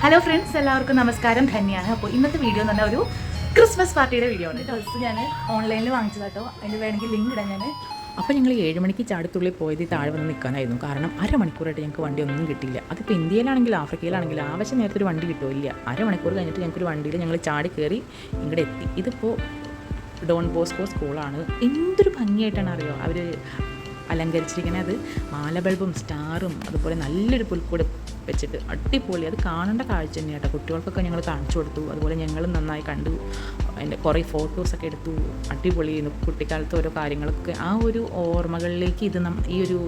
Hello friends, എല്ലാവർക്കും നമസ്കാരം. ധന്യാണ്. അപ്പോൾ ഇന്നത്തെ വീഡിയോ എന്ന് പറഞ്ഞാൽ ഒരു ക്രിസ്മസ് പാർട്ടിയുടെ വീഡിയോ ആണ്. ഡ്രസ്സ് ഞാൻ ഓൺലൈനിൽ വാങ്ങിച്ചതാട്ടോ. അതിൻ്റെ വേണമെങ്കിൽ ലിങ്ക് ഇടാൻ ഞാൻ. അപ്പോൾ ഞങ്ങൾ 7 മണിക്ക് ചാടത്തുള്ളിൽ പോയത് താഴെ വന്ന് നിൽക്കാനായിരുന്നു. കാരണം അരമണിക്കൂറായിട്ട് ഞങ്ങൾക്ക് വണ്ടി ഒന്നും കിട്ടിയില്ല. അതിപ്പോൾ ഇന്ത്യയിലാണെങ്കിലും ആഫ്രിക്കയിലാണെങ്കിലും ആവശ്യം നേരത്തെ ഒരു വണ്ടി കിട്ടില്ല. അരമണിക്കൂർ കഴിഞ്ഞിട്ട് ഞങ്ങൾക്കൊരു വണ്ടിയിൽ ഞങ്ങൾ ചാടി കയറി ഇങ്ങോട്ട് എത്തി. ഇതിപ്പോൾ ഡോൺ ബോസ്കോ സ്കൂളാണ്. എന്തൊരു ഭംഗിയായിട്ടാണ് അറിയോ അവർ അലങ്കരിച്ചിരിക്കുന്നത്. മാല ബൾബും സ്റ്റാറും അതുപോലെ നല്ലൊരു പുൽക്കൂട് വെച്ചിട്ട് അടിപൊളി. അത് കാണേണ്ട കാഴ്ച തന്നെയാട്ടോ. കുട്ടികൾക്കൊക്കെ ഞങ്ങൾ കാണിച്ചു കൊടുത്തു. അതുപോലെ ഞങ്ങളും നന്നായി കണ്ടു. അതിൻ്റെ കുറേ ഫോട്ടോസൊക്കെ എടുത്തു. അടിപൊളിയായിരുന്നു. കുട്ടിക്കാലത്ത് ഓരോ കാര്യങ്ങളൊക്കെ ആ ഒരു ഓർമ്മകളിലേക്ക് ഇത് ഈ ഒരു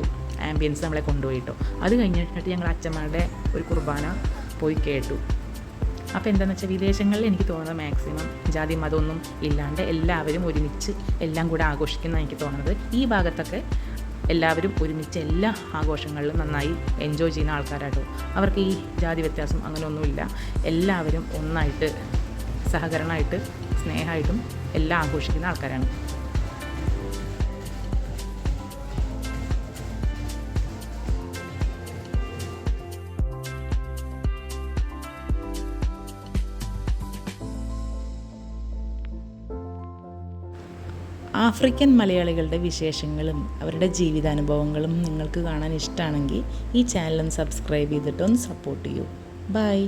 ആംബിയൻസ് നമ്മളെ കൊണ്ടുപോയിട്ടോ. അത് കഴിഞ്ഞിട്ട് ഞങ്ങൾ അച്ഛന്മാരുടെ ഒരു കുർബാന പോയി കേട്ടു. അപ്പോൾ എന്താണെന്ന് വെച്ചാൽ വിദേശങ്ങളിൽ എനിക്ക് തോന്നുന്നത് മാക്സിമം ജാതി മതമൊന്നും ഇല്ലാണ്ട് എല്ലാവരും ഒരുമിച്ച് എല്ലാം കൂടെ ആഘോഷിക്കുന്ന എനിക്ക് തോന്നുന്നത്. ഈ ഭാഗത്തൊക്കെ എല്ലാവരും ഒരുമിച്ച് എല്ലാ ആഘോഷങ്ങളിലും നന്നായി എൻജോയ് ചെയ്യുന്ന ആൾക്കാരാട്ടോ. അവർക്ക് ഈ ജാതി വ്യത്യാസം അങ്ങനെയൊന്നുമില്ല. എല്ലാവരും ഒന്നായിട്ട് സഹകരണമായിട്ട് സ്നേഹമായിട്ടും എല്ലാം ആഘോഷിക്കുന്ന ആൾക്കാരാണ്. ആഫ്രിക്കൻ മലയാളികളുടെ വിശേഷങ്ങളും അവരുടെ ജീവിതാനുഭവങ്ങളും നിങ്ങൾക്ക് കാണാൻ ഇഷ്ടമാണെങ്കിൽ ഈ ചാനൽ ഒന്ന് സബ്സ്ക്രൈബ് ചെയ്തിട്ട് ഒന്ന് സപ്പോർട്ട് ചെയ്യൂ. ബൈ.